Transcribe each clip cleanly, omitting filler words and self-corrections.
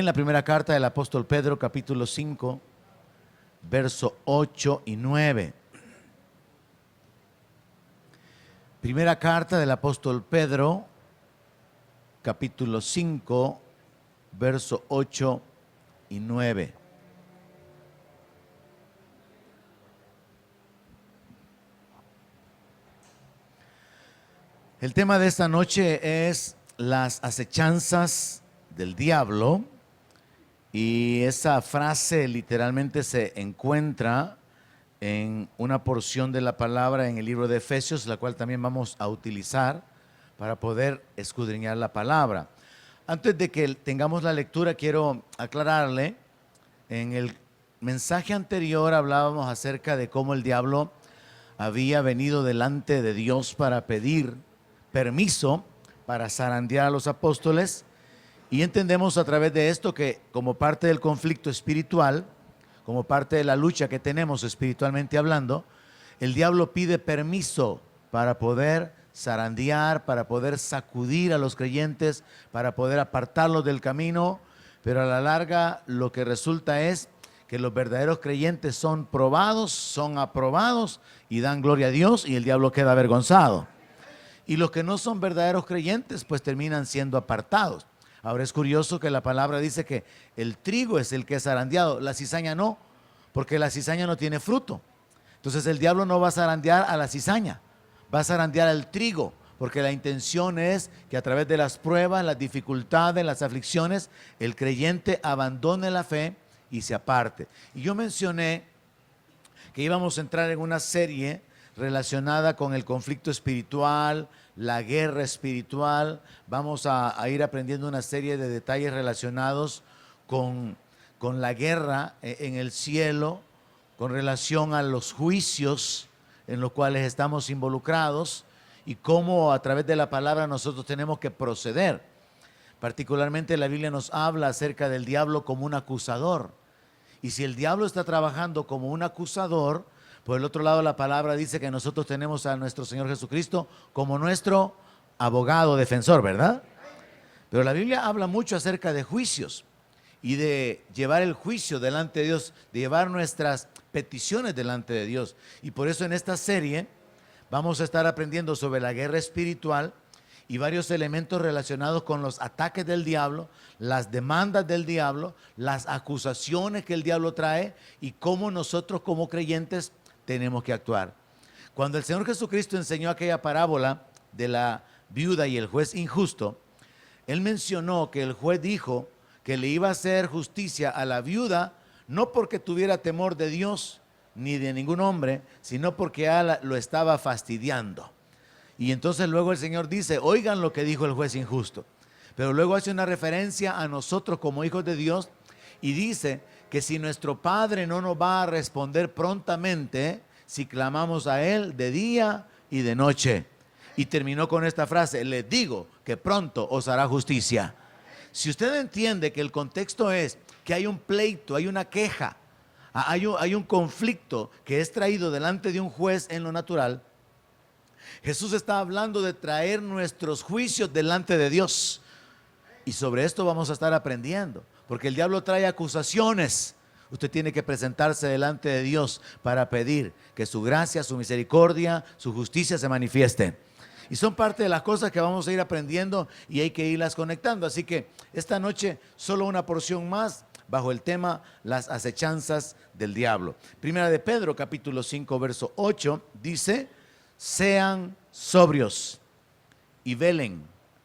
en la primera carta del apóstol Pedro, capítulo 5, verso 8 y 9. Primera carta del apóstol Pedro, capítulo 5, verso 8 y 9. El tema de esta noche es las acechanzas del diablo, y esa frase literalmente se encuentra en una porción de la palabra en el libro de Efesios, la cual también vamos a utilizar para poder escudriñar la palabra. Antes de que tengamos la lectura, quiero aclararle, en el mensaje anterior hablábamos acerca de cómo el diablo había venido delante de Dios para pedir permiso para zarandear a los apóstoles, y entendemos a través de esto que como parte del conflicto espiritual, como parte de la lucha que tenemos espiritualmente hablando, el diablo pide permiso para poder zarandear, para poder sacudir a los creyentes, para poder apartarlos del camino, pero a la larga lo que resulta es que los verdaderos creyentes son probados, son aprobados y dan gloria a Dios, y el diablo queda avergonzado. Y los que no son verdaderos creyentes pues terminan siendo apartados. Ahora es curioso que la palabra dice que el trigo es el que es zarandeado, la cizaña no, porque la cizaña no tiene fruto. Entonces el diablo no va a zarandear a la cizaña, va a zarandear al trigo, porque la intención es que a través de las pruebas, las dificultades, las aflicciones, el creyente abandone la fe y se aparte. Y yo mencioné que íbamos a entrar en una serie relacionada con el conflicto espiritual, la guerra espiritual. Vamos a ir aprendiendo una serie de detalles relacionados con la guerra en el cielo, con relación a los juicios en los cuales estamos involucrados y cómo a través de la palabra nosotros tenemos que proceder. Particularmente la Biblia nos habla acerca del diablo como un acusador. Y si el diablo está trabajando como un acusador, por el otro lado la palabra dice que nosotros tenemos a nuestro Señor Jesucristo como nuestro abogado defensor, ¿verdad? Pero la Biblia habla mucho acerca de juicios y de llevar el juicio delante de Dios, de llevar nuestras peticiones delante de Dios. Y por eso en esta serie vamos a estar aprendiendo sobre la guerra espiritual y varios elementos relacionados con los ataques del diablo, las demandas del diablo, las acusaciones que el diablo trae y cómo nosotros como creyentes tenemos que actuar. Cuando el Señor Jesucristo enseñó aquella parábola de la viuda y el juez injusto, Él mencionó que el juez dijo que le iba a hacer justicia a la viuda, no porque tuviera temor de Dios ni de ningún hombre, sino porque lo estaba fastidiando. Y entonces luego el Señor dice, oigan lo que dijo el juez injusto. Pero luego hace una referencia a nosotros como hijos de Dios y dice que si nuestro Padre no nos va a responder prontamente si clamamos a Él de día y de noche. Y terminó con esta frase, les digo que pronto os hará justicia. Si usted entiende que el contexto es que hay un pleito, hay una queja, hay un conflicto que es traído delante de un juez en lo natural, Jesús está hablando de traer nuestros juicios delante de Dios. Y sobre esto vamos a estar aprendiendo, porque el diablo trae acusaciones. Usted tiene que presentarse delante de Dios para pedir que su gracia, su misericordia, su justicia se manifieste. Y son parte de las cosas que vamos a ir aprendiendo y hay que irlas conectando. Así que esta noche solo una porción más bajo el tema las acechanzas del diablo. Primera de Pedro capítulo 5 verso 8 dice, sean sobrios y velen,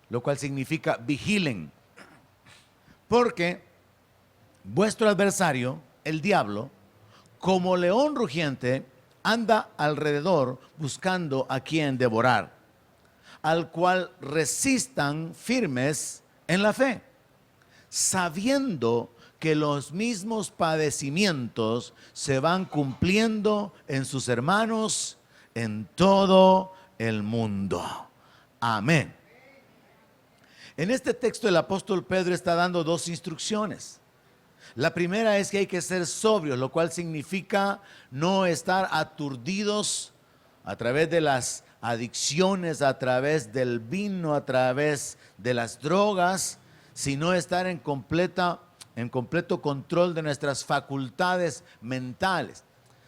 lo cual significa vigilen, porque vuestro adversario, el diablo, como león rugiente, anda alrededor buscando a quien devorar, al cual resistan firmes en la fe, sabiendo que los mismos padecimientos se van cumpliendo en sus hermanos en todo el mundo. Amén. En este texto el apóstol Pedro está dando dos instrucciones. La primera es que hay que ser sobrios, lo cual significa no estar aturdidos a través de las adicciones, a través del vino, a través de las drogas, sino estar en completa en completo control de nuestras facultades mentales.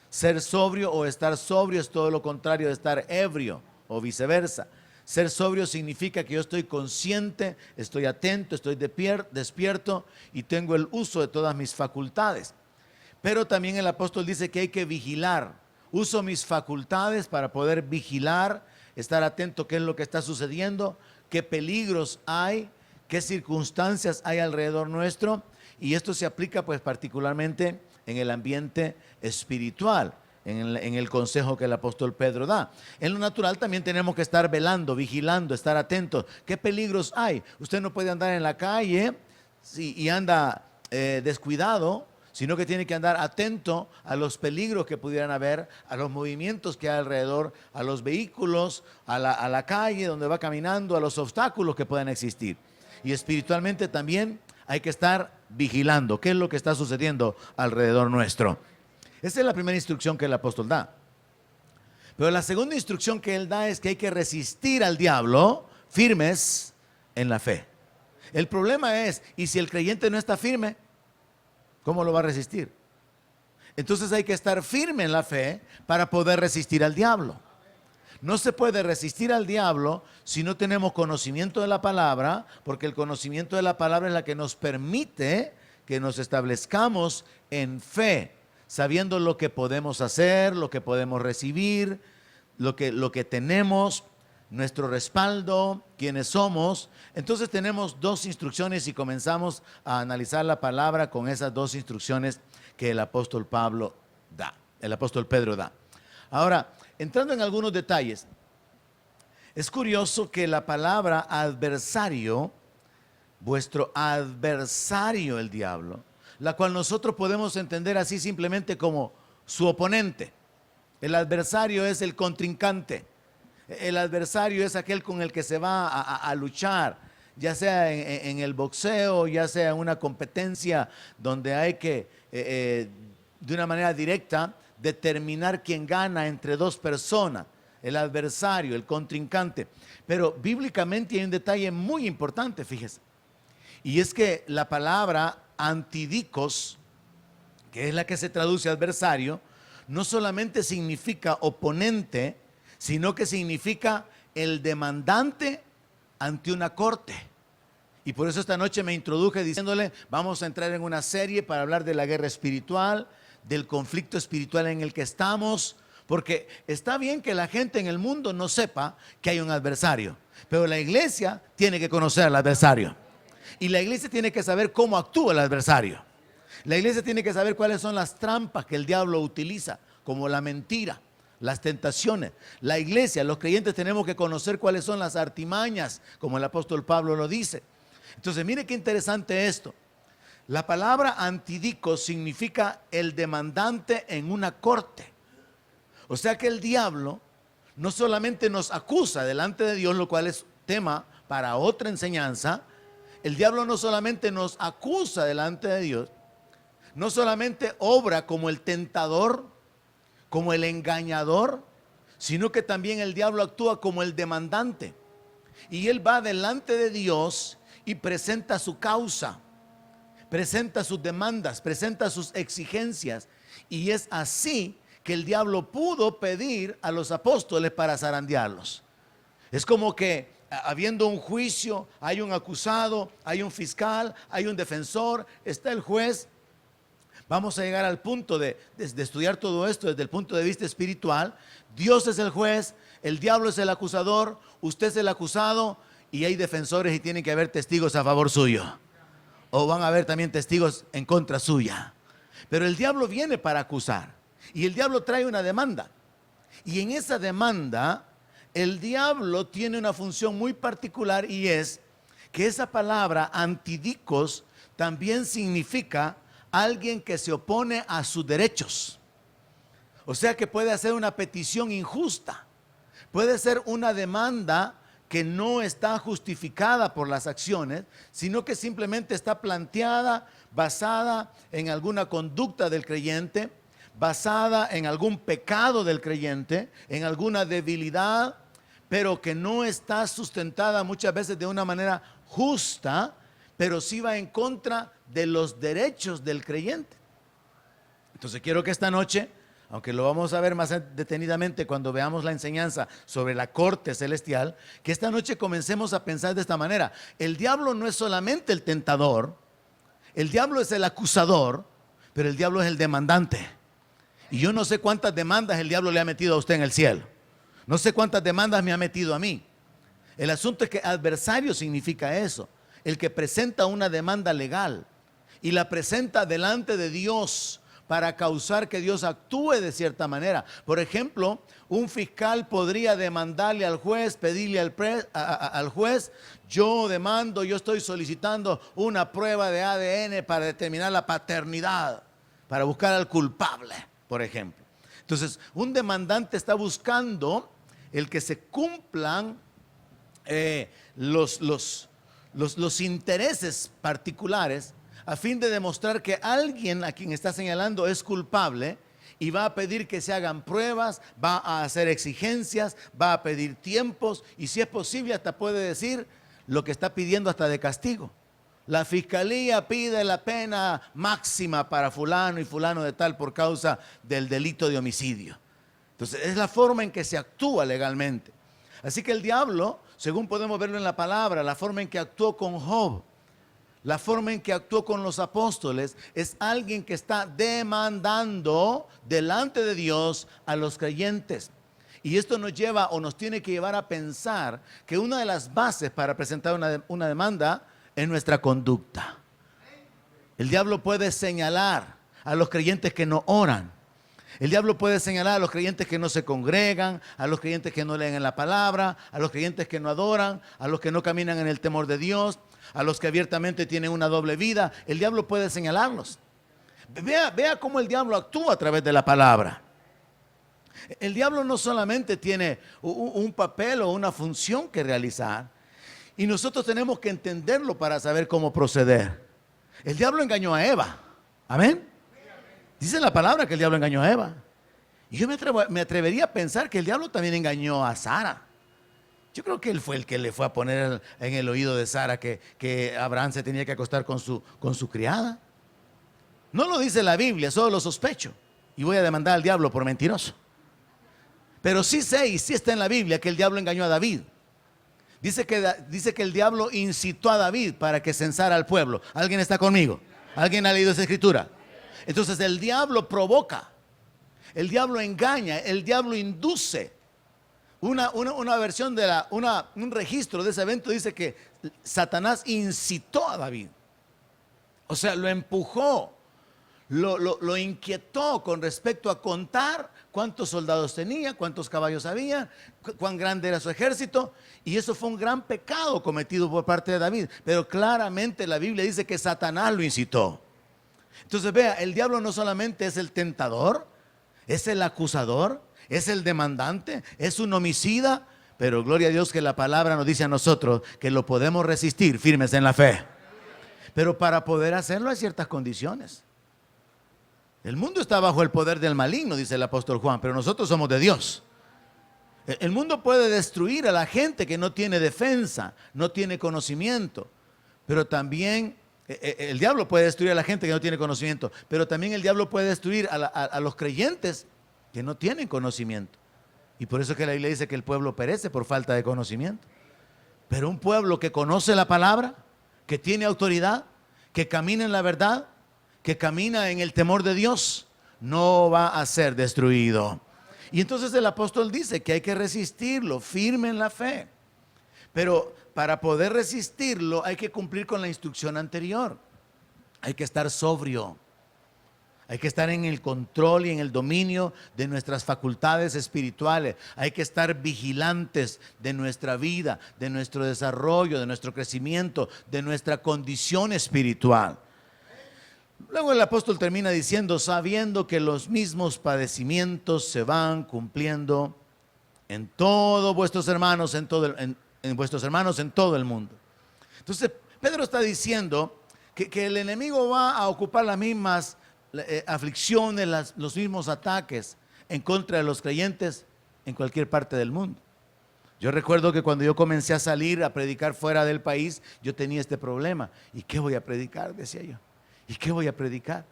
Ser sobrio o estar sobrio es todo lo contrario de estar ebrio o viceversa. Ser sobrio significa que yo estoy consciente, estoy atento, estoy despierto y tengo el uso de todas mis facultades. Pero también el apóstol dice que hay que vigilar. Uso mis facultades para poder vigilar, estar atento a qué es lo que está sucediendo, qué peligros hay, qué circunstancias hay alrededor nuestro. Y esto se aplica pues particularmente en el ambiente espiritual, en el consejo que el apóstol Pedro da. En lo natural también tenemos que estar velando, vigilando, estar atentos. ¿Qué peligros hay? Usted no puede andar en la calle y anda descuidado, sino que tiene que andar atento a los peligros que pudieran haber, a los movimientos que hay alrededor, a los vehículos, a la calle donde va caminando, a los obstáculos que puedan existir. Y espiritualmente también hay que estar vigilando qué es lo que está sucediendo alrededor nuestro. Esa es la primera instrucción que el apóstol da. Pero la segunda instrucción que él da es que hay que resistir al diablo firmes en la fe. El problema es, ¿y si el creyente no está firme? ¿Cómo lo va a resistir? Entonces hay que estar firme en la fe para poder resistir al diablo. No se puede resistir al diablo si no tenemos conocimiento de la palabra, porque el conocimiento de la palabra es la que nos permite que nos establezcamos en fe, sabiendo lo que podemos hacer, lo que podemos recibir, lo que tenemos, nuestro respaldo, quiénes somos. Entonces tenemos dos instrucciones y comenzamos a analizar la palabra con esas dos instrucciones que el apóstol Pablo da, el apóstol Pedro da. Ahora, entrando en algunos detalles, es curioso que la palabra adversario, vuestro adversario el diablo, la cual nosotros podemos entender así simplemente como su oponente. El adversario es el contrincante. El adversario es aquel con el que se va a luchar, ya sea en el boxeo, ya sea en una competencia donde hay que, de una manera directa, determinar quién gana entre dos personas, el adversario, el contrincante. Pero bíblicamente hay un detalle muy importante, fíjese, y es que la palabra antidicos, que es la que se traduce adversario, no solamente significa oponente, sino que significa el demandante ante una corte. Y por eso esta noche me introduje diciéndole, vamos a entrar en una serie para hablar de la guerra espiritual, del conflicto espiritual en el que estamos, porque está bien que la gente en el mundo no sepa que hay un adversario, pero la iglesia tiene que conocer al adversario. Y la iglesia tiene que saber cómo actúa el adversario. La iglesia tiene que saber cuáles son las trampas que el diablo utiliza, como la mentira, las tentaciones. La iglesia, los creyentes tenemos que conocer cuáles son las artimañas, como el apóstol Pablo lo dice. Entonces, mire qué interesante esto. La palabra antidicos significa el demandante en una corte. O sea que el diablo no solamente nos acusa delante de Dios, lo cual es tema para otra enseñanza. El diablo no solamente nos acusa delante de Dios, no solamente obra como el tentador, como el engañador, sino que también el diablo actúa como el demandante. Y él va delante de Dios y presenta su causa, presenta sus demandas, presenta sus exigencias. Y es así que el diablo pudo pedir a los apóstoles para zarandearlos. Es como que habiendo un juicio, hay un acusado, hay un fiscal, hay un defensor, está el juez. Vamos a llegar al punto de estudiar todo esto desde el punto de vista espiritual. Dios es el juez, el diablo es el acusador, usted es el acusado y hay defensores y tienen que haber testigos a favor suyo. O van a haber también testigos en contra suya. Pero el diablo viene para acusar y el diablo trae una demanda. Y en esa demanda el diablo tiene una función muy particular y es que esa palabra antidicos también significa alguien que se opone a sus derechos. O sea que puede hacer una petición injusta, puede ser una demanda que no está justificada por las acciones, sino que simplemente está planteada, basada en alguna conducta del creyente, basada en algún pecado del creyente, en alguna debilidad, pero que no está sustentada muchas veces de una manera justa, pero sí va en contra de los derechos del creyente. Entonces quiero que esta noche, aunque lo vamos a ver más detenidamente cuando veamos la enseñanza sobre la corte celestial, que esta noche comencemos a pensar de esta manera. El diablo no es solamente el tentador, el diablo es el acusador, pero el diablo es el demandante. Y yo no sé cuántas demandas el diablo le ha metido a usted en el cielo. No sé cuántas demandas me ha metido a mí. El asunto es que adversario significa eso, el que presenta una demanda legal y la presenta delante de Dios para causar que Dios actúe de cierta manera. Por ejemplo, un fiscal podría demandarle al juez, pedirle al juez, yo estoy solicitando una prueba de ADN para determinar la paternidad, para buscar al culpable, por ejemplo. Entonces, un demandante está buscando el que se cumplan los intereses particulares a fin de demostrar que alguien a quien está señalando es culpable, y va a pedir que se hagan pruebas, va a hacer exigencias, va a pedir tiempos, y si es posible hasta puede decir lo que está pidiendo hasta de castigo. La fiscalía pide la pena máxima para fulano y fulano de tal por causa del delito de homicidio. Entonces es la forma en que se actúa legalmente. Así que el diablo, según podemos verlo en la palabra, la forma en que actuó con Job, la forma en que actuó con los apóstoles, es alguien que está demandando delante de Dios a los creyentes. Y esto nos lleva o nos tiene que llevar a pensar que una de las bases para presentar una demanda es nuestra conducta. El diablo puede señalar a los creyentes que no oran. El diablo puede señalar a los creyentes que no se congregan, a los creyentes que no leen en la palabra, a los creyentes que no adoran, a los que no caminan en el temor de Dios, a los que abiertamente tienen una doble vida. El diablo puede señalarlos. Vea cómo el diablo actúa a través de la palabra. El diablo no solamente tiene un papel o una función que realizar, y nosotros tenemos que entenderlo para saber cómo proceder. El diablo engañó a Eva. Amén. Dice la palabra que el diablo engañó a Eva. Y yo me atrevería a pensar que el diablo también engañó a Sara. Yo creo que él fue el que le fue a poner en el oído de Sara que Abraham se tenía que acostar con su criada. No lo dice la Biblia, solo lo sospecho. Y voy a demandar al diablo por mentiroso. Pero sí sé y sí está en la Biblia que el diablo engañó a David. Dice que el diablo incitó a David para que censara al pueblo. ¿Alguien está conmigo? ¿Alguien ha leído esa escritura? Entonces el diablo provoca, el diablo engaña, el diablo induce. Una versión un registro de ese evento dice que Satanás incitó a David. O sea, lo empujó, lo inquietó con respecto a contar cuántos soldados tenía, cuántos caballos había, cuán grande era su ejército. Y eso fue un gran pecado cometido por parte de David. Pero claramente la Biblia dice que Satanás lo incitó. Entonces vea, el diablo no solamente es el tentador, es el acusador, es el demandante, es un homicida, pero gloria a Dios que la palabra nos dice a nosotros que lo podemos resistir firmes en la fe. Pero para poder hacerlo hay ciertas condiciones. El mundo está bajo el poder del maligno, dice el apóstol Juan, pero nosotros somos de Dios. El mundo puede destruir a la gente que no tiene defensa, no tiene conocimiento, pero también el diablo puede destruir a la gente que no tiene conocimiento, pero también el diablo puede destruir a los creyentes que no tienen conocimiento. Y por eso es que la Biblia dice que el pueblo perece por falta de conocimiento. Pero un pueblo que conoce la palabra, que tiene autoridad, que camina en la verdad, que camina en el temor de Dios, no va a ser destruido. Y entonces el apóstol dice que hay que resistirlo, firme en la fe. Pero para poder resistirlo hay que cumplir con la instrucción anterior. Hay que estar sobrio. Hay que estar en el control y en el dominio de nuestras facultades espirituales. Hay que estar vigilantes de nuestra vida, de nuestro desarrollo, de nuestro crecimiento, de nuestra condición espiritual. Luego el apóstol termina diciendo, sabiendo que los mismos padecimientos se van cumpliendo en todos vuestros hermanos, en vuestros hermanos en todo el mundo. Entonces Pedro está diciendo que el enemigo va a ocupar las mismas aflicciones, los mismos ataques en contra de los creyentes en cualquier parte del mundo. Yo recuerdo que cuando yo comencé a salir a predicar fuera del país, yo tenía este problema. ¿Y qué voy a predicar? Decía yo. ¿Y qué voy a predicar?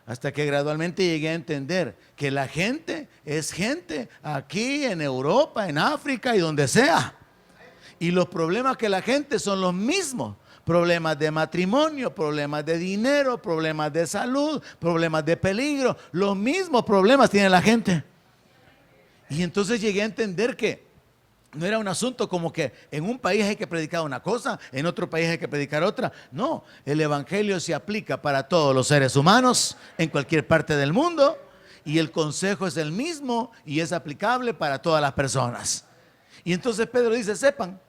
Hasta que gradualmente llegué a entender que la gente es gente aquí en Europa, en África y donde sea. Y los problemas que la gente son los mismos. Problemas de matrimonio, problemas de dinero, problemas de salud, problemas de peligro. Los mismos problemas tiene la gente. Y entonces llegué a entender que no era un asunto como que en un país hay que predicar una cosa, en otro país hay que predicar otra. No, el evangelio se aplica para todos los seres humanos en cualquier parte del mundo y el consejo es el mismo y es aplicable para todas las personas. Y entonces Pedro dice, sepan,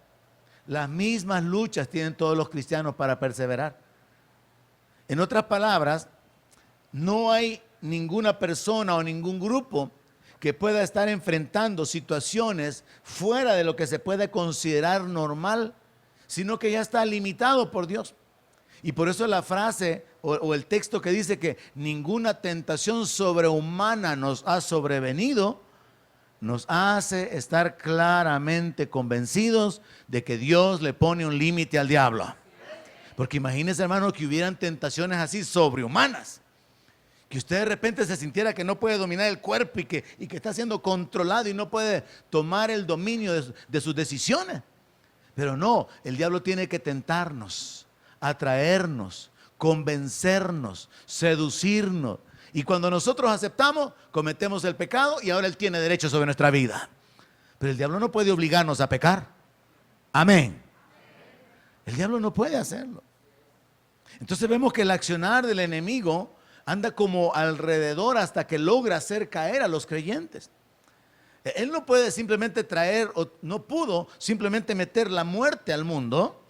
las mismas luchas tienen todos los cristianos para perseverar. En otras palabras, no hay ninguna persona o ningún grupo que pueda estar enfrentando situaciones fuera de lo que se puede considerar normal, sino que ya está limitado por Dios. Y por eso la frase o el texto que dice que ninguna tentación sobrehumana nos ha sobrevenido, nos hace estar claramente convencidos de que Dios le pone un límite al diablo. Porque imagínense, hermano, que hubieran tentaciones así sobrehumanas. Que usted de repente se sintiera que no puede dominar el cuerpo y que está siendo controlado y no puede tomar el dominio de sus decisiones. Pero no, el diablo tiene que tentarnos, atraernos, convencernos, seducirnos. Y cuando nosotros aceptamos, cometemos el pecado y ahora él tiene derecho sobre nuestra vida. Pero el diablo no puede obligarnos a pecar. Amén. El diablo no puede hacerlo. Entonces vemos que el accionar del enemigo anda como alrededor hasta que logra hacer caer a los creyentes. Él no puede simplemente traer, o no pudo simplemente meter la muerte al mundo.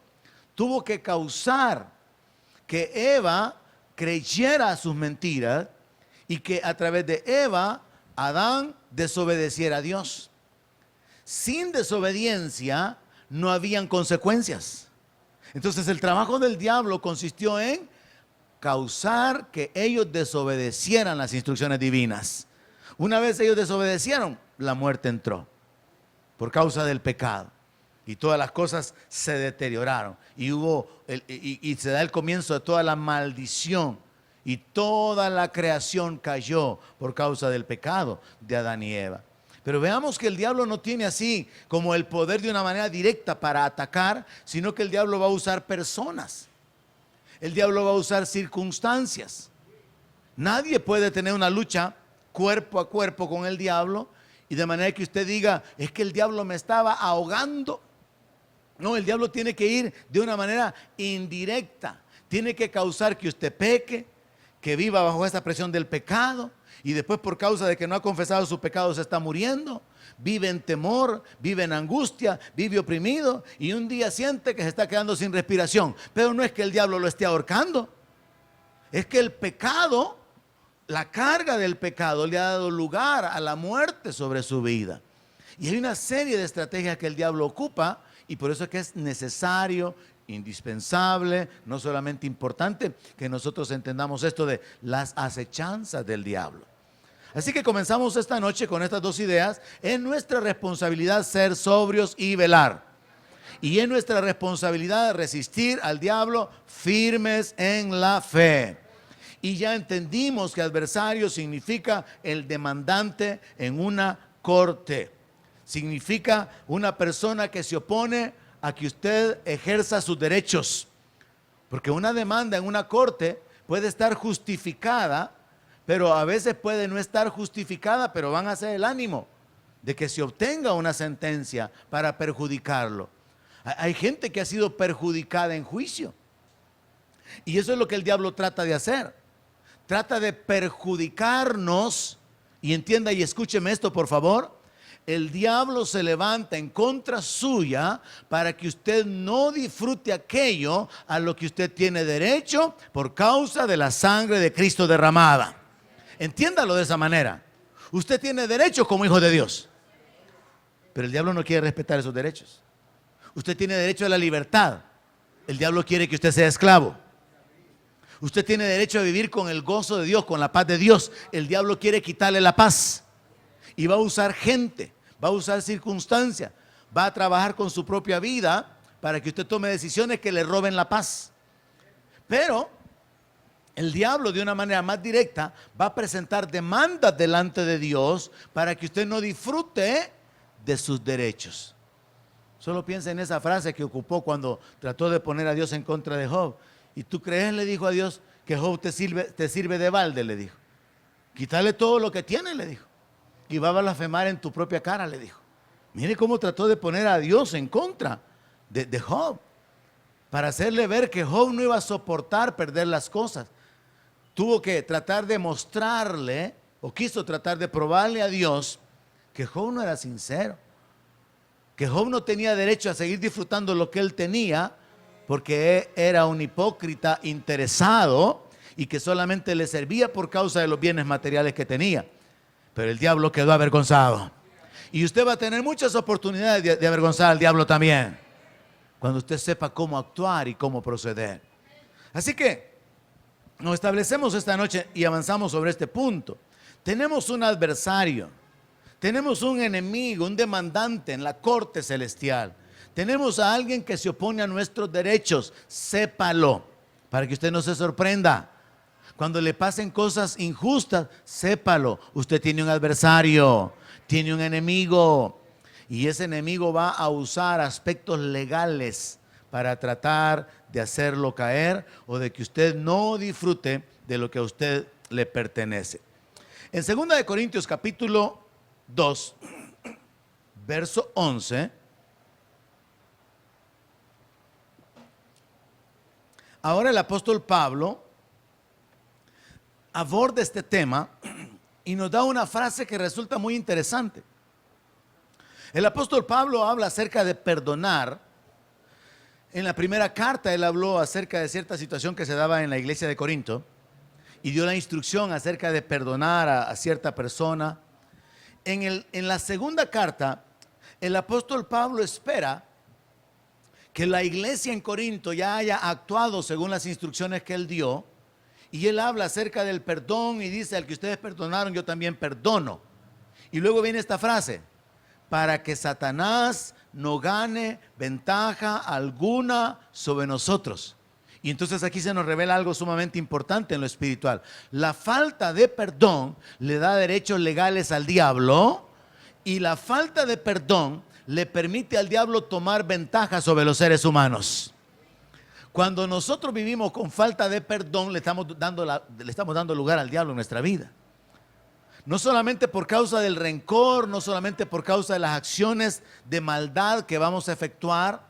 Tuvo que causar que Eva creyera a sus mentiras y que a través de Eva, Adán desobedeciera a Dios. Sin desobediencia no habían consecuencias. Entonces el trabajo del diablo consistió en causar que ellos desobedecieran las instrucciones divinas. Una vez ellos desobedecieron, la muerte entró por causa del pecado y todas las cosas se deterioraron y se da el comienzo de toda la maldición y toda la creación cayó por causa del pecado de Adán y Eva. Pero veamos que el diablo no tiene así como el poder de una manera directa para atacar, sino que el diablo va a usar personas. El diablo va a usar circunstancias. Nadie puede tener una lucha cuerpo a cuerpo con el diablo y de manera que usted diga, es que el diablo me estaba ahogando. No, el diablo tiene que ir de una manera indirecta. Tiene que causar que usted peque, que viva bajo esa presión del pecado y después por causa de que no ha confesado su pecado se está muriendo. Vive en temor, vive en angustia, vive oprimido y un día siente que se está quedando sin respiración. Pero no es que el diablo lo esté ahorcando, es que el pecado, la carga del pecado le ha dado lugar a la muerte sobre su vida. Y hay una serie de estrategias que el diablo ocupa y por eso es que es necesario, indispensable, no solamente importante, que nosotros entendamos esto de las acechanzas del diablo. Así que comenzamos esta noche con estas dos ideas. Es nuestra responsabilidad ser sobrios y velar. Y es nuestra responsabilidad resistir al diablo firmes en la fe. Y ya entendimos que adversario significa el demandante en una corte. Significa una persona que se opone a que usted ejerza sus derechos. Porque una demanda en una corte puede estar justificada, pero a veces puede no estar justificada, pero van a hacer el ánimo de que se obtenga una sentencia para perjudicarlo. Hay gente que ha sido perjudicada en juicio. Y eso es lo que el diablo trata de hacer. Trata de perjudicarnos. Y entienda y escúcheme esto, por favor. El diablo se levanta en contra suya para que usted no disfrute aquello a lo que usted tiene derecho por causa de la sangre de Cristo derramada. Entiéndalo de esa manera. Usted tiene derechos como hijo de Dios, pero el diablo no quiere respetar esos derechos. Usted tiene derecho a la libertad. El diablo quiere que usted sea esclavo. Usted tiene derecho a vivir con el gozo de Dios, con la paz de Dios. El diablo quiere quitarle la paz. Y va a usar gente, va a usar circunstancias, va a trabajar con su propia vida para que usted tome decisiones que le roben la paz. Pero el diablo de una manera más directa va a presentar demandas delante de Dios para que usted no disfrute de sus derechos. Solo piensa en esa frase que ocupó cuando trató de poner a Dios en contra de Job. ¿Y tú crees, le dijo a Dios, que Job te sirve de balde? Le dijo. Quítale todo lo que tiene, le dijo. Y va a blasfemar en tu propia cara, le dijo. Mire cómo trató de poner a Dios en contra de Job, para hacerle ver que Job no iba a soportar perder las cosas. Tuvo que tratar de mostrarle, o quiso tratar de probarle a Dios, que Job no era sincero, que Job no tenía derecho a seguir disfrutando lo que él tenía, porque era un hipócrita interesado y que solamente le servía por causa de los bienes materiales que tenía. Pero el diablo quedó avergonzado. Y usted va a tener muchas oportunidades de avergonzar al diablo también, cuando usted sepa cómo actuar y cómo proceder. Así que nos establecemos esta noche y avanzamos sobre este punto. Tenemos un adversario, tenemos un enemigo, un demandante en la corte celestial. Tenemos a alguien que se opone a nuestros derechos. Sépalo, para que usted no se sorprenda. Cuando le pasen cosas injustas, sépalo. Usted tiene un adversario, tiene un enemigo. Y ese enemigo va a usar aspectos legales para tratar de hacerlo caer o de que usted no disfrute de lo que a usted le pertenece. En 2 Corintios capítulo 2, verso 11, ahora el apóstol Pablo aborda este tema y nos da una frase que resulta muy interesante. El apóstol Pablo habla acerca de perdonar. En la primera carta él habló acerca de cierta situación que se daba en la iglesia de Corinto y dio la instrucción acerca de perdonar a cierta persona. En la segunda carta, el apóstol Pablo espera que la iglesia en Corinto ya haya actuado según las instrucciones que él dio, y él habla acerca del perdón y dice: al que ustedes perdonaron, yo también perdono. Y luego viene esta frase: para que Satanás no gane ventaja alguna sobre nosotros. Y entonces aquí se nos revela algo sumamente importante en lo espiritual. La falta de perdón le da derechos legales al diablo, y la falta de perdón le permite al diablo tomar ventaja sobre los seres humanos. Cuando nosotros vivimos con falta de perdón, le estamos dando lugar al diablo en nuestra vida. No solamente por causa del rencor, no solamente por causa de las acciones de maldad que vamos a efectuar,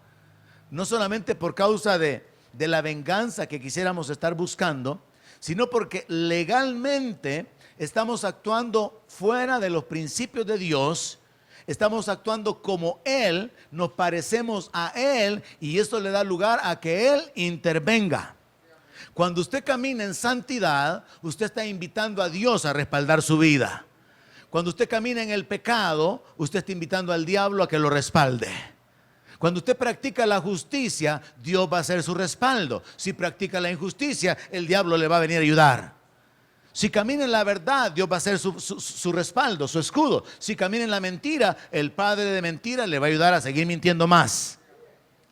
no solamente por causa de la venganza que quisiéramos estar buscando, sino porque legalmente estamos actuando fuera de los principios de Dios. Estamos actuando como Él, nos parecemos a Él, y esto le da lugar a que Él intervenga. Cuando usted camina en santidad, usted está invitando a Dios a respaldar su vida. Cuando usted camina en el pecado, usted está invitando al diablo a que lo respalde. Cuando usted practica la justicia, Dios va a ser su respaldo. Si practica la injusticia, el diablo le va a venir a ayudar. Si camina en la verdad, Dios va a ser su respaldo, su escudo. Si camina en la mentira, el padre de mentira le va a ayudar a seguir mintiendo más.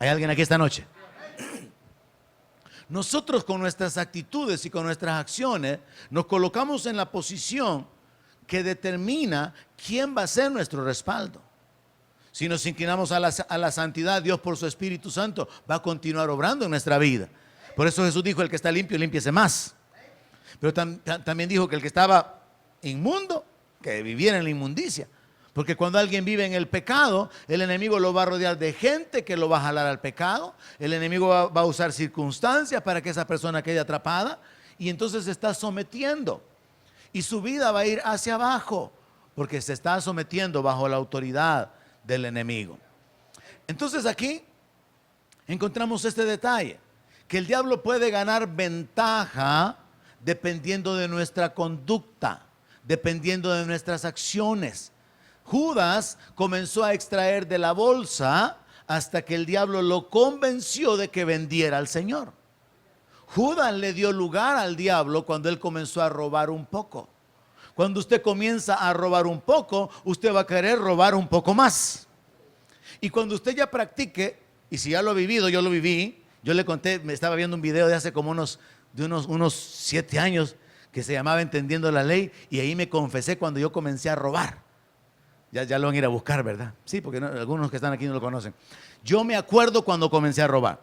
¿Hay alguien aquí esta noche? Nosotros, con nuestras actitudes y con nuestras acciones, nos colocamos en la posición que determina quién va a ser nuestro respaldo. Si nos inclinamos a la santidad, Dios, por su Espíritu Santo, va a continuar obrando en nuestra vida. Por eso Jesús dijo: el que está limpio, límpiese más. Pero también dijo que el que estaba inmundo, que viviera en la inmundicia. Porque cuando alguien vive en el pecado, el enemigo lo va a rodear de gente que lo va a jalar al pecado. El enemigo va a usar circunstancias para que esa persona quede atrapada, y entonces se está sometiendo. Y su vida va a ir hacia abajo, porque se está sometiendo bajo la autoridad del enemigo. Entonces aquí encontramos este detalle, que el diablo puede ganar ventaja dependiendo de nuestra conducta, dependiendo de nuestras acciones. Judas comenzó a extraer de la bolsa hasta que el diablo lo convenció de que vendiera al Señor. Judas le dio lugar al diablo cuando él comenzó a robar un poco. Cuando usted comienza a robar un poco, usted va a querer robar un poco más. Y cuando usted ya practique, y si ya lo ha vivido, yo lo viví, yo le conté, me estaba viendo un video de hace como unos de unos 7 años que se llamaba Entendiendo la Ley, y ahí me confesé cuando yo comencé a robar. Ya lo van a ir a buscar, ¿verdad? Sí, porque algunos que están aquí no lo conocen. Yo me acuerdo cuando comencé a robar.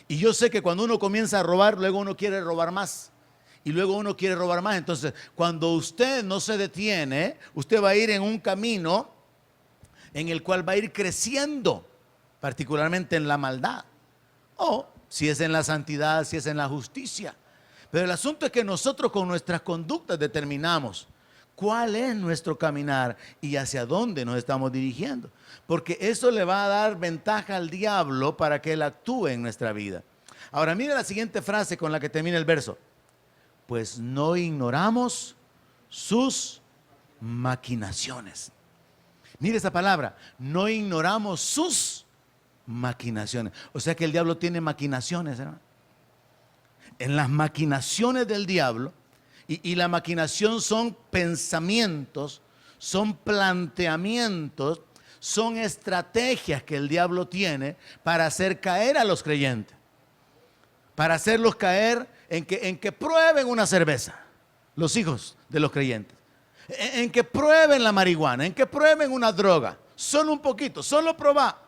Y yo sé que cuando uno comienza a robar, luego uno quiere robar más. Y luego uno quiere robar más. Entonces, cuando usted no se detiene, usted va a ir en un camino en el cual va a ir creciendo, particularmente en la maldad. O si es en la santidad, si es en la justicia. Pero el asunto es que nosotros con nuestras conductas determinamos cuál es nuestro caminar y hacia dónde nos estamos dirigiendo. Porque eso le va a dar ventaja al diablo para que él actúe en nuestra vida. Ahora mire la siguiente frase con la que termina el verso. Pues no ignoramos sus maquinaciones. Mire esa palabra, no ignoramos sus maquinaciones. O sea que el diablo tiene maquinaciones, hermano. En las maquinaciones del diablo, y la maquinación son pensamientos, son planteamientos, son estrategias que el diablo tiene para hacer caer a los creyentes, para hacerlos caer en que prueben una cerveza, los hijos de los creyentes, en que prueben la marihuana, en que prueben una droga, solo un poquito, solo probar.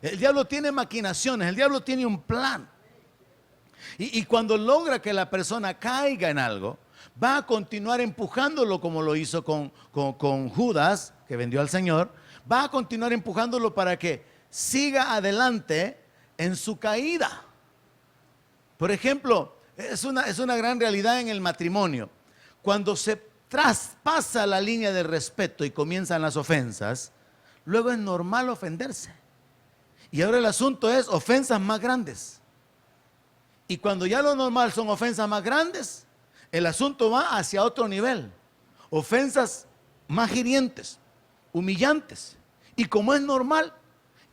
El diablo tiene maquinaciones, el diablo tiene un plan. Y cuando logra que la persona caiga en algo, va a continuar empujándolo como lo hizo con Judas, que vendió al Señor. Va a continuar empujándolo para que siga adelante en su caída. Por ejemplo, es una gran realidad en el matrimonio. Cuando se traspasa la línea de respeto y comienzan las ofensas, luego es normal ofenderse. Y ahora el asunto es ofensas más grandes. Y cuando ya lo normal son ofensas más grandes, el asunto va hacia otro nivel. Ofensas más hirientes, humillantes. Y como es normal,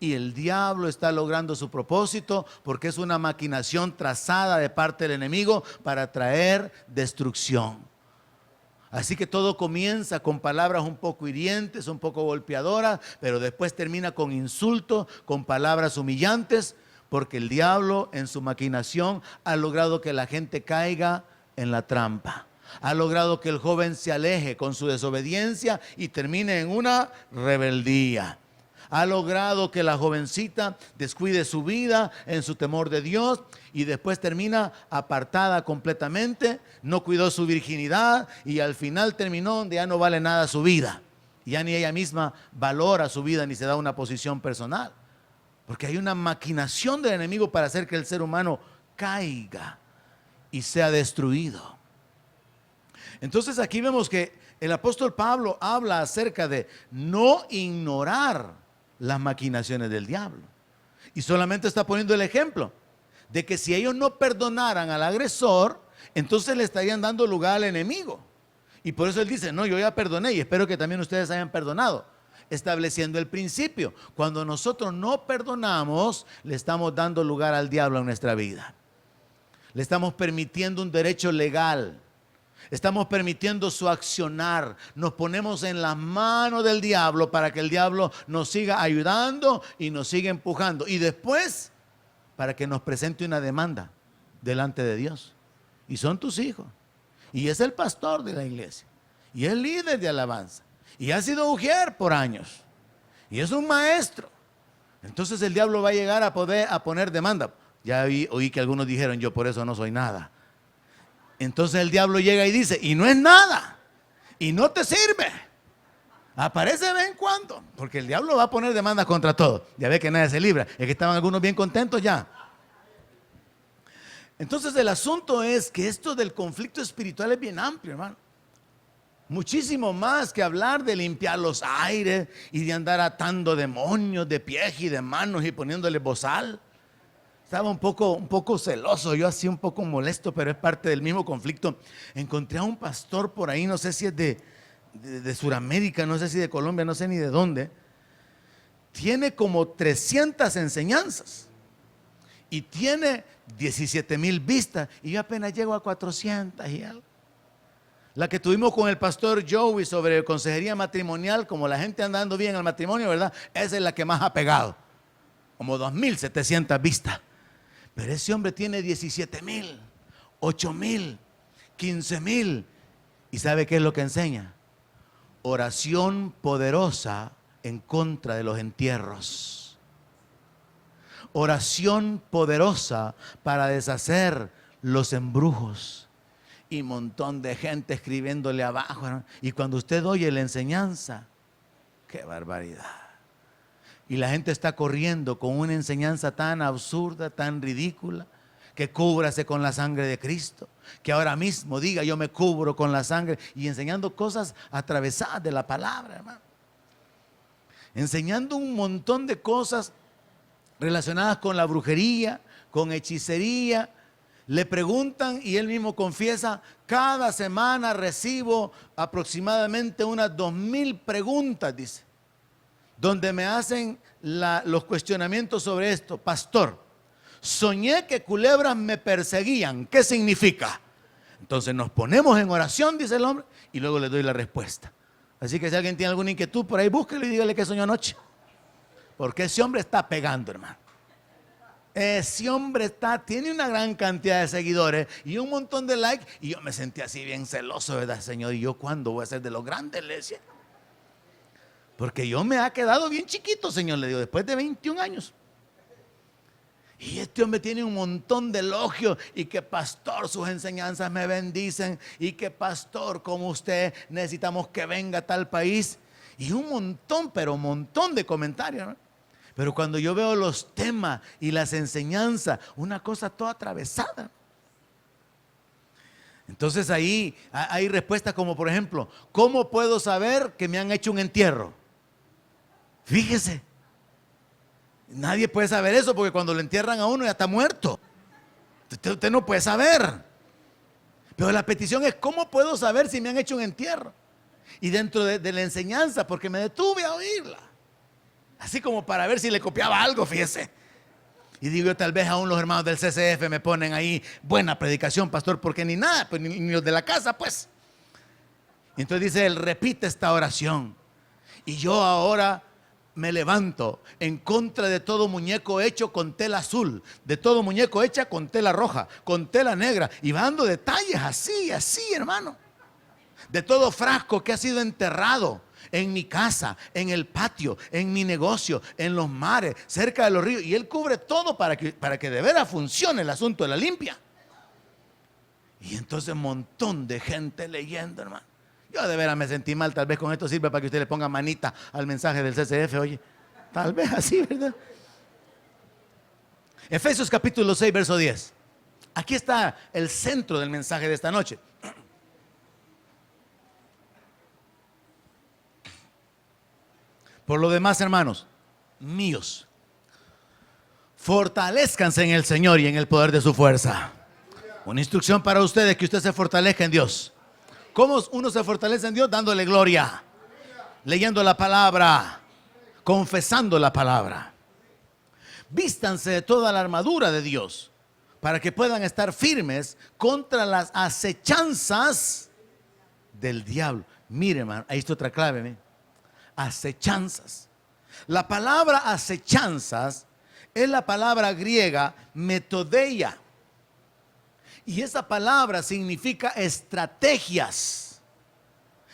y el diablo está logrando su propósito porque es una maquinación trazada de parte del enemigo para traer destrucción. Así que todo comienza con palabras un poco hirientes, un poco golpeadoras, pero después termina con insultos, con palabras humillantes, porque el diablo en su maquinación ha logrado que la gente caiga en la trampa. Ha logrado que el joven se aleje con su desobediencia y termine en una rebeldía. Ha logrado que la jovencita descuide su vida en su temor de Dios y después termina apartada completamente, no cuidó su virginidad y al final terminó donde ya no vale nada su vida. Ya ni ella misma valora su vida ni se da una posición personal. Porque hay una maquinación del enemigo para hacer que el ser humano caiga y sea destruido. Entonces aquí vemos que el apóstol Pablo habla acerca de no ignorar las maquinaciones del diablo. Y solamente está poniendo el ejemplo de que si ellos no perdonaran al agresor, entonces le estarían dando lugar al enemigo. Y por eso él dice, no, yo ya perdoné y espero que también ustedes hayan perdonado. Estableciendo el principio. Cuando nosotros no perdonamos, le estamos dando lugar al diablo en nuestra vida. Le estamos permitiendo un derecho legal. Estamos permitiendo su accionar. Nos ponemos en las manos del diablo para que el diablo nos siga ayudando y nos siga empujando. Y después, para que nos presente una demanda delante de Dios. Y son tus hijos. Y es el pastor de la iglesia. Y es líder de alabanza. Y ha sido ujier por años. Y es un maestro. Entonces el diablo va a llegar a poner demanda. Ya oí que algunos dijeron, yo por eso no soy nada. Entonces el diablo llega y dice, y no es nada. Y no te sirve. Aparece de vez en cuando. Porque el diablo va a poner demandas contra todo. Ya ve que nadie se libra. Es que estaban algunos bien contentos ya. Entonces el asunto es que esto del conflicto espiritual es bien amplio, hermano. Muchísimo más que hablar de limpiar los aires y de andar atando demonios de pies y de manos y poniéndole bozal. Estaba un poco celoso, yo así un poco molesto, pero es parte del mismo conflicto. Encontré a un pastor por ahí, no sé si es de Sudamérica, no sé si de Colombia, no sé ni de dónde. Tiene como 300 enseñanzas y tiene 17,000 vistas y yo apenas llego a 400 y algo. La que tuvimos con el pastor Joey sobre consejería matrimonial, como la gente andando bien al matrimonio, ¿verdad? Esa es la que más ha pegado. Como 2,700 vistas. Pero ese hombre tiene 17,000. 8,000, 15,000. ¿Y sabe qué es lo que enseña? Oración poderosa en contra de los entierros. Oración poderosa para deshacer los embrujos. Y un montón de gente escribiéndole abajo, ¿no? Y cuando usted oye la enseñanza, ¡qué barbaridad! Y la gente está corriendo con una enseñanza tan absurda, tan ridícula, que cúbrase con la sangre de Cristo, que ahora mismo diga yo me cubro con la sangre, y enseñando cosas atravesadas de la palabra, hermano. Enseñando un montón de cosas relacionadas con la brujería, con hechicería. Le preguntan y él mismo confiesa, cada semana recibo aproximadamente unas 2,000 preguntas, dice, donde me hacen los cuestionamientos sobre esto. Pastor, soñé que culebras me perseguían, ¿qué significa? Entonces nos ponemos en oración, dice el hombre, y luego le doy la respuesta. Así que si alguien tiene alguna inquietud, por ahí búsquelo y dígale que soñó anoche. Porque ese hombre está pegando, hermano. Ese hombre tiene una gran cantidad de seguidores y un montón de likes. Y yo me sentí así bien celoso, ¿verdad, Señor? ¿Y yo cuándo voy a ser de los grandes, le decía? Porque yo me ha quedado bien chiquito, Señor, le digo, después de 21 años. Y este hombre tiene un montón de elogios. Y que pastor, sus enseñanzas me bendicen. Y que pastor, como usted, necesitamos que venga a tal país. Y un montón, pero un montón de comentarios, ¿no? Pero cuando yo veo los temas y las enseñanzas, una cosa toda atravesada. Entonces ahí hay respuestas como, por ejemplo, ¿cómo puedo saber que me han hecho un entierro? Fíjese, nadie puede saber eso porque cuando lo entierran a uno ya está muerto. Usted no puede saber. Pero la petición es, ¿cómo puedo saber si me han hecho un entierro? Y dentro de la enseñanza, porque me detuve a oírla. Así como para ver si le copiaba algo, fíjese. Y digo, tal vez aún los hermanos del CCF me ponen ahí, buena predicación, pastor, porque ni nada, pues, ni los de la casa, pues. Y entonces dice él, repite esta oración. Y yo ahora me levanto en contra de todo muñeco hecho con tela azul, de todo muñeco hecha con tela roja, con tela negra. Y va dando detalles así, hermano. De todo frasco que ha sido enterrado en mi casa, en el patio, en mi negocio, en los mares, cerca de los ríos. Y él cubre todo para que de veras funcione el asunto de la limpia. Y entonces un montón de gente leyendo, hermano. Yo de veras me sentí mal, tal vez con esto sirve para que usted le ponga manita al mensaje del CCF, oye. Tal vez así, ¿verdad? Efesios capítulo 6, verso 10. Aquí está el centro del mensaje de esta noche. Por lo demás, hermanos míos, fortalezcanse en el Señor y en el poder de su fuerza. Una instrucción para ustedes, que usted se fortalezca en Dios. ¿Cómo uno se fortalece en Dios? Dándole gloria, leyendo la palabra, confesando la palabra. Vístanse de toda la armadura de Dios para que puedan estar firmes contra las acechanzas del diablo. Mire, hermano, ahí está otra clave, ¿eh? Acechanzas. La palabra acechanzas es la palabra griega metodeia. Y esa palabra significa estrategias.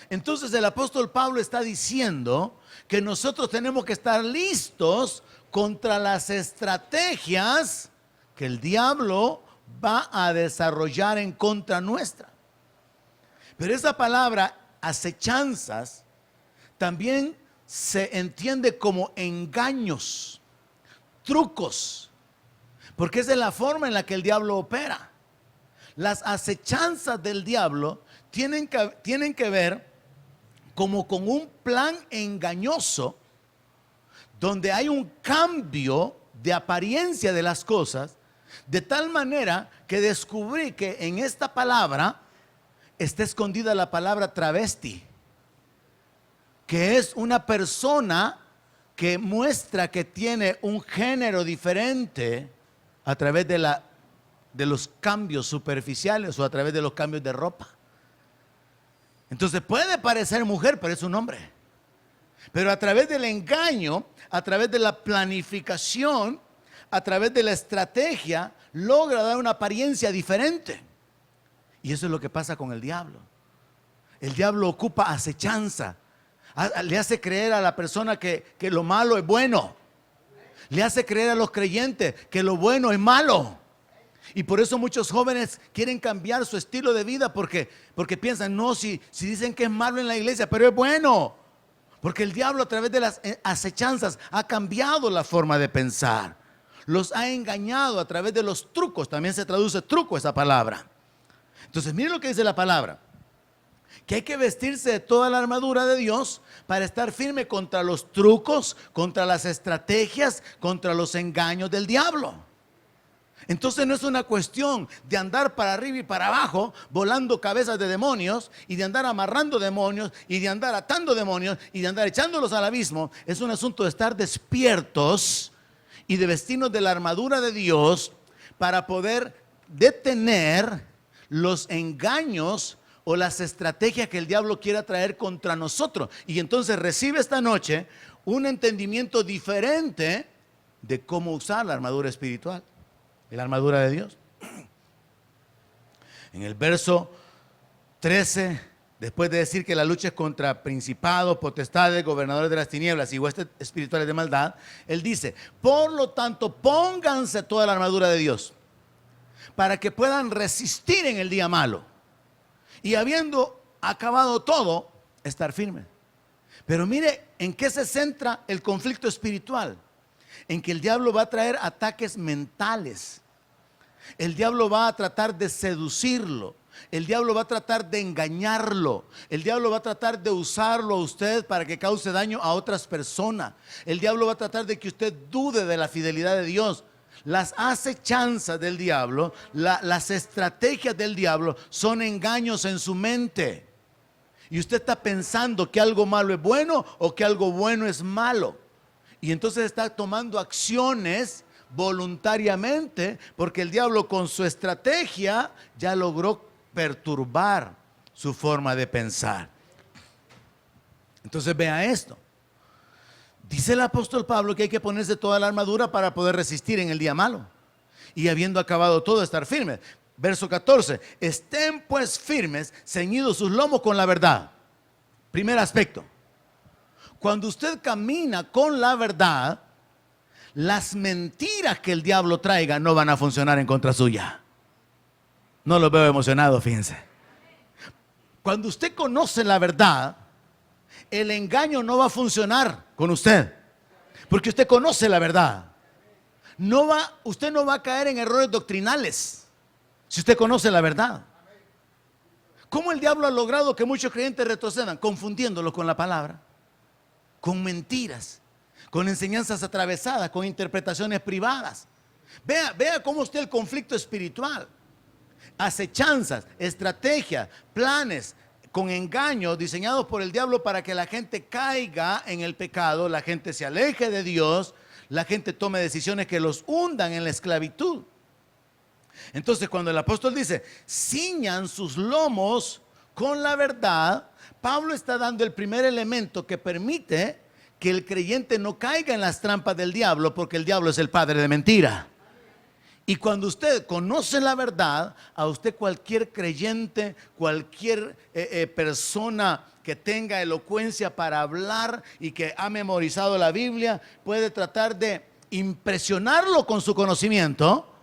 Entonces el apóstol Pablo está diciendo que nosotros tenemos que estar listos contra las estrategias que el diablo va a desarrollar en contra nuestra. Pero esa palabra acechanzas también se entiende como engaños, trucos, porque esa es la forma en la que el diablo opera. Las acechanzas del diablo tienen que ver como con un plan engañoso, donde hay un cambio de apariencia de las cosas, de tal manera que descubrí que en esta palabra está escondida la palabra travesti, que es una persona que muestra que tiene un género diferente a través de los cambios superficiales o a través de los cambios de ropa. Entonces puede parecer mujer, pero es un hombre. Pero a través del engaño, a través de la planificación, a través de la estrategia, logra dar una apariencia diferente. Y eso es lo que pasa con el diablo. El diablo ocupa acechanza. Le hace creer a la persona que lo malo es bueno. Le hace creer a los creyentes que lo bueno es malo. Y por eso muchos jóvenes quieren cambiar su estilo de vida porque piensan, no, si dicen que es malo en la iglesia, pero es bueno. Porque el diablo a través de las acechanzas ha cambiado la forma de pensar. Los ha engañado a través de los trucos. También se traduce truco esa palabra. Entonces, miren lo que dice la palabra. Que hay que vestirse de toda la armadura de Dios para estar firme contra los trucos, contra las estrategias, contra los engaños del diablo. Entonces no es una cuestión de andar para arriba y para abajo volando cabezas de demonios y de andar amarrando demonios y de andar atando demonios y de andar echándolos al abismo. Es un asunto de estar despiertos y de vestirnos de la armadura de Dios para poder detener los engaños o las estrategias que el diablo quiera traer contra nosotros. Y entonces recibe esta noche un entendimiento diferente de cómo usar la armadura espiritual, la armadura de Dios. En el verso 13, después de decir que la lucha es contra principados, potestades, gobernadores de las tinieblas y huestes espirituales de maldad, él dice, por lo tanto, pónganse toda la armadura de Dios para que puedan resistir en el día malo. Y habiendo acabado todo, estar firme. Pero mire en qué se centra el conflicto espiritual. En que el diablo va a traer ataques mentales. El diablo va a tratar de seducirlo. El diablo va a tratar de engañarlo. El diablo va a tratar de usarlo a usted para que cause daño a otras personas. El diablo va a tratar de que usted dude de la fidelidad de Dios. Las acechanzas del diablo, las estrategias del diablo son engaños en su mente. Y usted está pensando que algo malo es bueno o que algo bueno es malo. Y entonces está tomando acciones voluntariamente porque el diablo con su estrategia ya logró perturbar su forma de pensar. Entonces vea esto. Dice el apóstol Pablo que hay que ponerse toda la armadura para poder resistir en el día malo. Y habiendo acabado todo, estar firmes. Verso 14. Estén pues firmes, ceñidos sus lomos con la verdad. Primer aspecto. Cuando usted camina con la verdad, las mentiras que el diablo traiga no van a funcionar en contra suya. No lo veo emocionado, fíjense. Cuando usted conoce la verdad, el engaño no va a funcionar con usted, porque usted conoce la verdad. Usted no va a caer en errores doctrinales si usted conoce la verdad. ¿Cómo el diablo ha logrado que muchos creyentes retrocedan? Confundiéndolo con la palabra, con mentiras, con enseñanzas atravesadas, con interpretaciones privadas. Vea cómo está el conflicto espiritual. Acechanzas, estrategias, planes con engaños diseñados por el diablo para que la gente caiga en el pecado, la gente se aleje de Dios, la gente tome decisiones que los hundan en la esclavitud. Entonces, cuando el apóstol dice, ciñan sus lomos con la verdad, Pablo está dando el primer elemento que permite que el creyente no caiga en las trampas del diablo, porque el diablo es el padre de mentira. Y cuando usted conoce la verdad, a usted cualquier creyente, cualquier persona que tenga elocuencia para hablar y que ha memorizado la Biblia, puede tratar de impresionarlo con su conocimiento.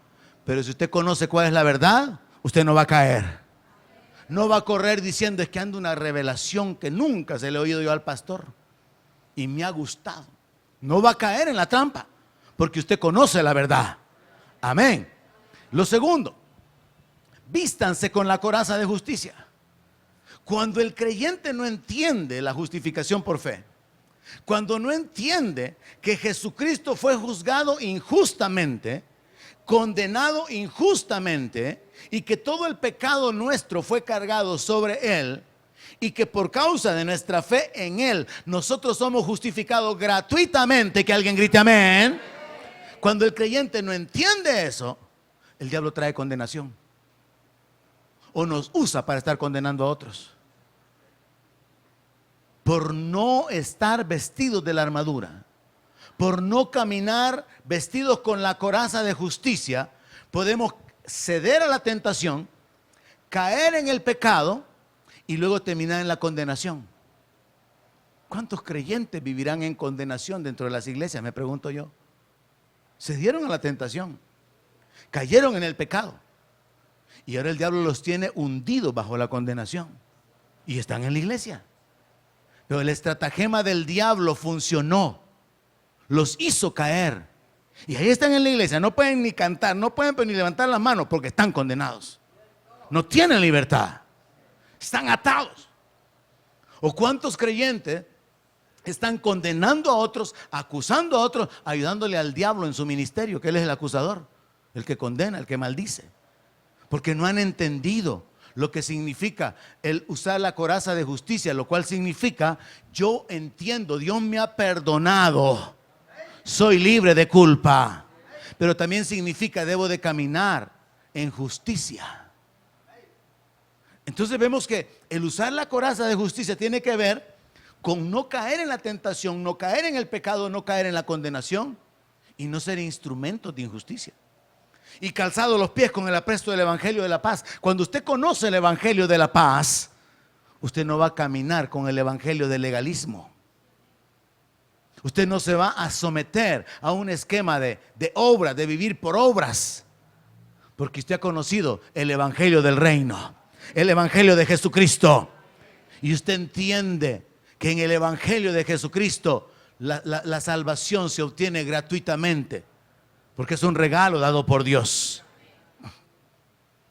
Pero si usted conoce cuál es la verdad, usted no va a caer. No va a correr diciendo, es que anda una revelación que nunca se le ha oído yo al pastor y me ha gustado. No va a caer en la trampa, porque usted conoce la verdad. Amén. Lo segundo, vístanse con la coraza de justicia. Cuando el creyente no entiende la justificación por fe, cuando no entiende que Jesucristo fue juzgado injustamente, condenado injustamente, y que todo el pecado nuestro fue cargado sobre Él, y que por causa de nuestra fe en Él, nosotros somos justificados gratuitamente, que alguien grite amén. Cuando el creyente no entiende eso, el diablo trae condenación. O nos usa para estar condenando a otros. Por no estar vestidos de la armadura, por no caminar vestidos con la coraza de justicia, podemos ceder a la tentación, caer en el pecado y luego terminar en la condenación. ¿Cuántos creyentes vivirán en condenación dentro de las iglesias? Me pregunto yo. Se dieron a la tentación, cayeron en el pecado y ahora el diablo los tiene hundidos bajo la condenación y están en la iglesia. Pero el estratagema del diablo funcionó, los hizo caer y ahí están en la iglesia. No pueden ni cantar, no pueden ni levantar las manos porque están condenados. No tienen libertad, están atados. ¿O cuántos creyentes están condenando a otros, acusando a otros, ayudándole al diablo en su ministerio, que él es el acusador, el que condena, el que maldice? Porque no han entendido lo que significa el usar la coraza de justicia, lo cual significa: yo entiendo, Dios me ha perdonado, soy libre de culpa. Pero también significa: debo de caminar en justicia. Entonces vemos que el usar la coraza de justicia tiene que ver con no caer en la tentación, no caer en el pecado, no caer en la condenación y no ser instrumentos de injusticia. Y calzado los pies con el apresto del evangelio de la paz. Cuando usted conoce el evangelio de la paz, usted no va a caminar con el evangelio del legalismo. Usted no se va a someter a un esquema de obras, de vivir por obras, porque usted ha conocido el evangelio del reino, el evangelio de Jesucristo. Y usted entiende que en el evangelio de Jesucristo la salvación se obtiene gratuitamente, porque es un regalo dado por Dios.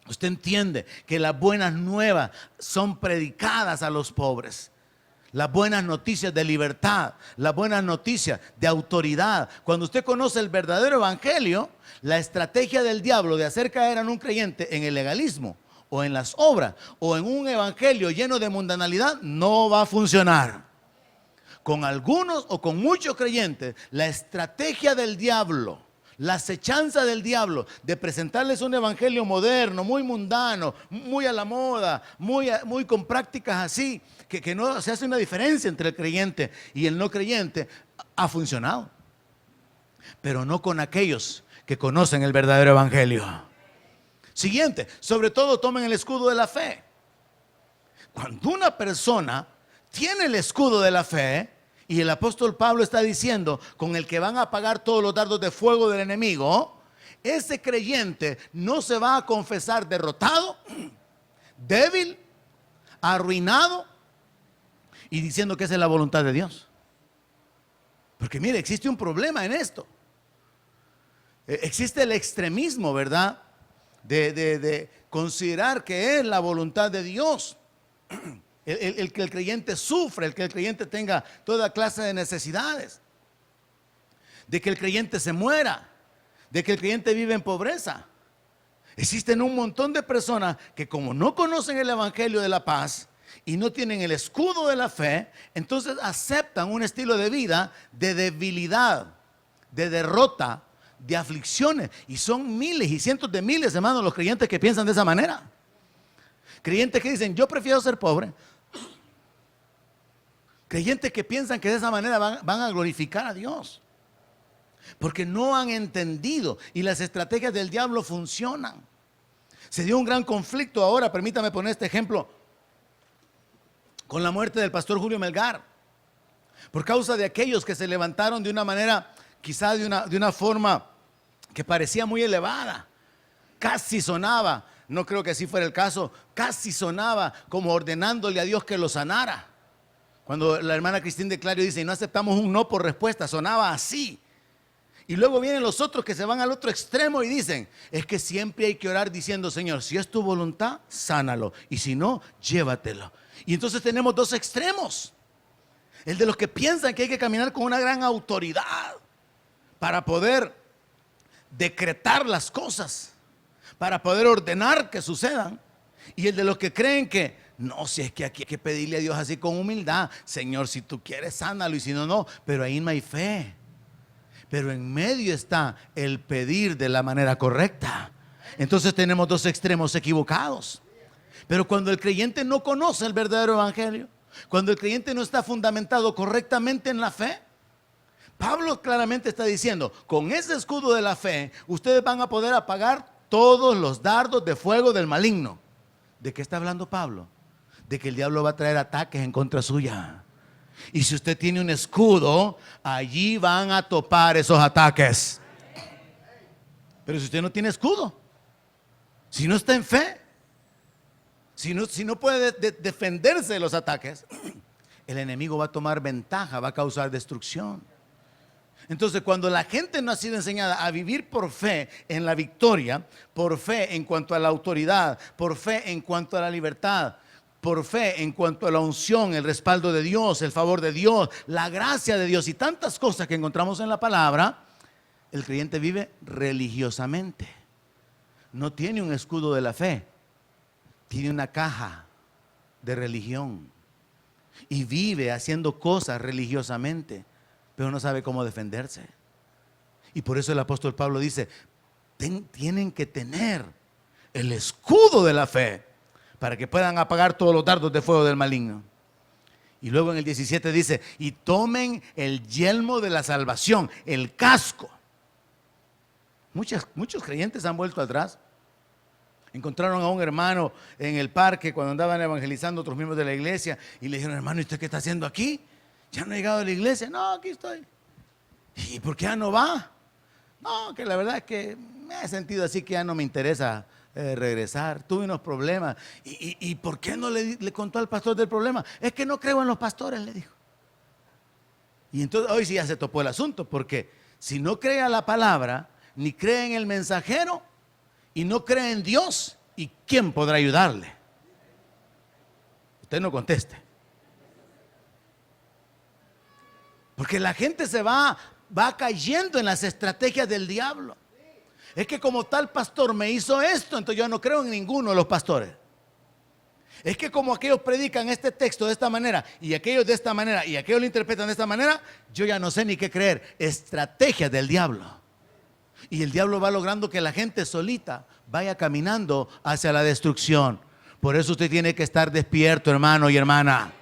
Usted entiende que las buenas nuevas son predicadas a los pobres. Las buenas noticias de libertad, las buenas noticias de autoridad. Cuando usted conoce el verdadero evangelio, la estrategia del diablo de hacer caer a un creyente en el legalismo o en las obras o en un evangelio lleno de mundanalidad no va a funcionar. Con algunos o con muchos creyentes, la estrategia del diablo, la acechanza del diablo de presentarles un evangelio moderno, muy mundano, muy a la moda, muy con prácticas así, que no se hace una diferencia entre el creyente y el no creyente, ha funcionado. Pero no con aquellos que conocen el verdadero evangelio. Siguiente, sobre todo tomen el escudo de la fe. Cuando una persona tiene el escudo de la fe, y el apóstol Pablo está diciendo, con el que van a apagar todos los dardos de fuego del enemigo, ese creyente no se va a confesar derrotado, débil, arruinado y diciendo que esa es la voluntad de Dios. Porque mire, existe un problema en esto. Existe el extremismo, ¿verdad? De considerar que es la voluntad de Dios. El que el creyente sufre, el que el creyente tenga toda clase de necesidades, de que el creyente se muera, de que el creyente vive en pobreza. Existen un montón de personas que, como no conocen el evangelio de la paz y no tienen el escudo de la fe, entonces aceptan un estilo de vida de debilidad, de derrota, de aflicciones. Y son miles y cientos de miles, hermanos, los creyentes que piensan de esa manera. Creyentes que dicen: yo prefiero ser pobre. Creyentes que piensan que de esa manera van a glorificar a Dios, porque no han entendido y las estrategias del diablo funcionan. Se dio un gran conflicto ahora, permítame poner este ejemplo, con la muerte del pastor Julio Melgar, por causa de aquellos que se levantaron de una manera, quizá de una forma que parecía muy elevada. Casi sonaba, no creo que así fuera el caso, casi sonaba como ordenándole a Dios que lo sanara. Cuando la hermana Cristina de Clario dice: no aceptamos un no por respuesta, sonaba así. Y luego vienen los otros que se van al otro extremo y dicen: es que siempre hay que orar diciendo: Señor, si es tu voluntad, sánalo, y si no, llévatelo. Y entonces tenemos dos extremos: el de los que piensan que hay que caminar con una gran autoridad para poder decretar las cosas, para poder ordenar que sucedan, y el de los que creen que no, si es que aquí hay que pedirle a Dios así con humildad: Señor, si tú quieres, sánalo, y si no, no. Pero ahí no hay fe. Pero en medio está el pedir de la manera correcta. Entonces tenemos dos extremos equivocados. Pero cuando el creyente no conoce el verdadero evangelio, cuando el creyente no está fundamentado correctamente en la fe, Pablo claramente está diciendo: con ese escudo de la fe, ustedes van a poder apagar todos los dardos de fuego del maligno, ¿De qué está hablando Pablo? De que el diablo va a traer ataques en contra suya. Y si usted tiene un escudo, allí van a topar esos ataques. Pero si usted no tiene escudo, si no está en fe, si no puede defenderse de los ataques, el enemigo va a tomar ventaja, va a causar destrucción. Entonces, cuando la gente no ha sido enseñada a vivir por fe en la victoria, por fe en cuanto a la autoridad, por fe en cuanto a la libertad, por fe en cuanto a la unción, el respaldo de Dios, el favor de Dios, la gracia de Dios y tantas cosas que encontramos en la palabra, el creyente vive religiosamente. No tiene un escudo de la fe, tiene una caja de religión y vive haciendo cosas religiosamente, pero no sabe cómo defenderse. Y por eso el apóstol Pablo dice, tienen que tener el escudo de la fe para que puedan apagar todos los dardos de fuego del maligno. Y luego en el 17 dice, y tomen el yelmo de la salvación, el casco. Muchos creyentes han vuelto atrás. Encontraron a un hermano en el parque cuando andaban evangelizando a otros miembros de la iglesia y le dijeron, hermano, ¿y usted qué está haciendo aquí? ¿Ya no ha llegado a la iglesia? No, aquí estoy. ¿Y por qué ya no va? No, que la verdad es que me he sentido así que ya no me interesa regresar. Tuve unos problemas. ¿Y por qué no le contó al pastor del problema? Es que no creo en los pastores, le dijo. Y entonces hoy sí ya se topó el asunto, porque si no cree a la palabra, ni cree en el mensajero y no cree en Dios, ¿y quién podrá ayudarle? Usted no conteste. Porque la gente se va cayendo en las estrategias del diablo. Es que como tal pastor me hizo esto, entonces yo no creo en ninguno de los pastores. Es que como aquellos predican este texto de esta manera y aquellos de esta manera y aquellos lo interpretan de esta manera, yo ya no sé ni qué creer. Estrategias del diablo. Y el diablo va logrando que la gente solita vaya caminando hacia la destrucción. Por eso usted tiene que estar despierto, hermano y hermana,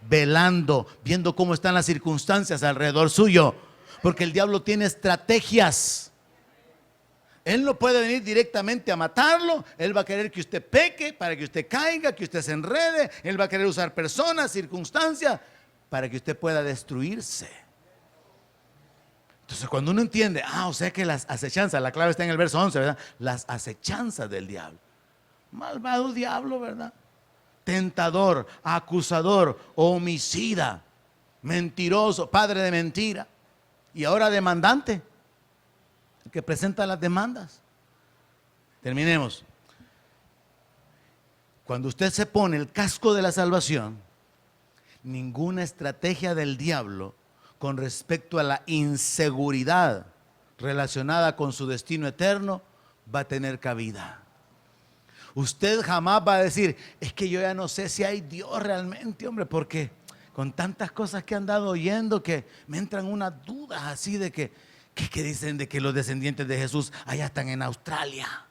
velando, viendo cómo están las circunstancias alrededor suyo, porque el diablo tiene estrategias. Él no puede venir directamente a matarlo. Él va a querer que usted peque para que usted caiga, que usted se enrede. Él va a querer usar personas, circunstancias para que usted pueda destruirse. Entonces cuando uno entiende, o sea que las acechanzas, la clave está en el verso 11, ¿verdad? Las acechanzas del diablo. Malvado diablo, ¿verdad? Tentador, acusador, homicida, mentiroso, padre de mentira y ahora demandante, el que presenta las demandas. Terminemos. Cuando usted se pone el casco de la salvación, ninguna estrategia del diablo con respecto a la inseguridad relacionada con su destino eterno va a tener cabida. Usted jamás va a decir, es que yo ya no sé si hay Dios realmente, hombre, porque con tantas cosas que han dado oyendo que me entran unas dudas así de que dicen de que los descendientes de Jesús allá están en Australia.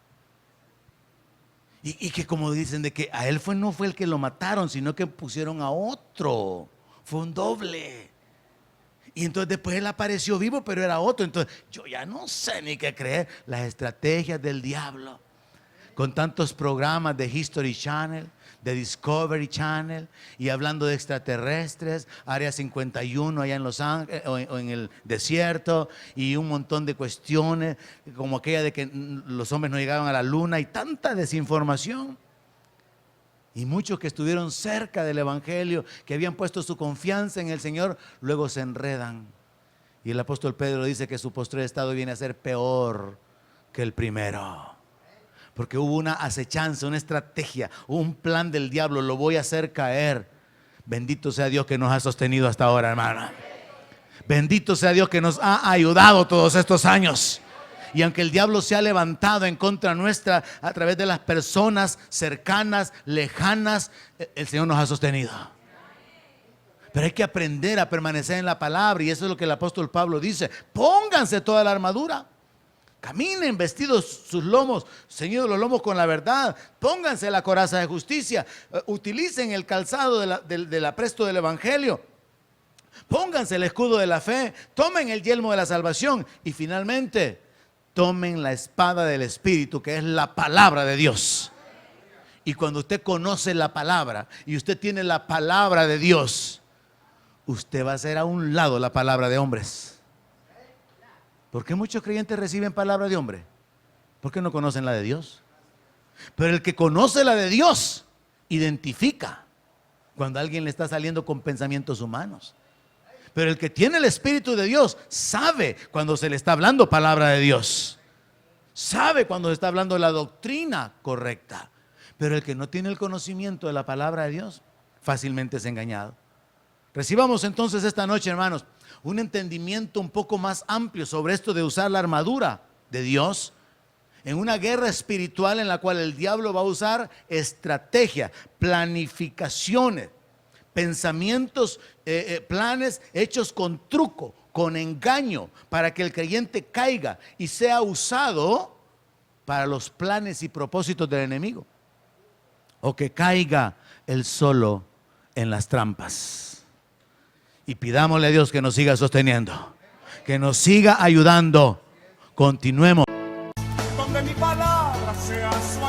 Y que como dicen de que a él no fue el que lo mataron, sino que pusieron a otro. Fue un doble. Y entonces después él apareció vivo, pero era otro. Entonces yo ya no sé ni qué creer. Las estrategias del diablo. Con tantos programas de History Channel, de Discovery Channel, y hablando de extraterrestres, Área 51 allá en Los Ángeles o en el desierto, y un montón de cuestiones como aquella de que los hombres no llegaban a la luna, y tanta desinformación. Y muchos que estuvieron cerca del evangelio, que habían puesto su confianza en el Señor, luego se enredan. Y el apóstol Pedro dice que su postrer estado viene a ser peor que el primero. Porque hubo una acechanza, una estrategia, un plan del diablo, lo voy a hacer caer. Bendito sea Dios que nos ha sostenido hasta ahora, hermana. Bendito sea Dios que nos ha ayudado todos estos años. Y aunque el diablo se ha levantado en contra nuestra a través de las personas cercanas, lejanas, el Señor nos ha sostenido. Pero hay que aprender a permanecer en la palabra, y eso es lo que el apóstol Pablo dice. Pónganse toda la armadura. Caminen vestidos sus lomos, ceñidos los lomos con la verdad. Pónganse la coraza de justicia. Utilicen el calzado del apresto del evangelio. Pónganse el escudo de la fe. Tomen el yelmo de la salvación. Y finalmente, tomen la espada del Espíritu, que es la palabra de Dios. Y cuando usted conoce la palabra y usted tiene la palabra de Dios, usted va a hacer a un lado la palabra de hombres. ¿Por qué muchos creyentes reciben palabra de hombre? Porque no conocen la de Dios. Pero el que conoce la de Dios identifica cuando alguien le está saliendo con pensamientos humanos. Pero el que tiene el Espíritu de Dios sabe cuando se le está hablando palabra de Dios. Sabe cuando se está hablando la doctrina correcta. Pero el que no tiene el conocimiento de la palabra de Dios fácilmente es engañado. Recibamos entonces esta noche, hermanos, un entendimiento un poco más amplio sobre esto de usar la armadura de Dios en una guerra espiritual en la cual el diablo va a usar estrategia, planificaciones, pensamientos, planes hechos con truco, con engaño, para que el creyente caiga y sea usado para los planes y propósitos del enemigo, o que caiga él solo en las trampas. Y pidámosle a Dios que nos siga sosteniendo, que nos siga ayudando. Continuemos. Donde mi palabra sea su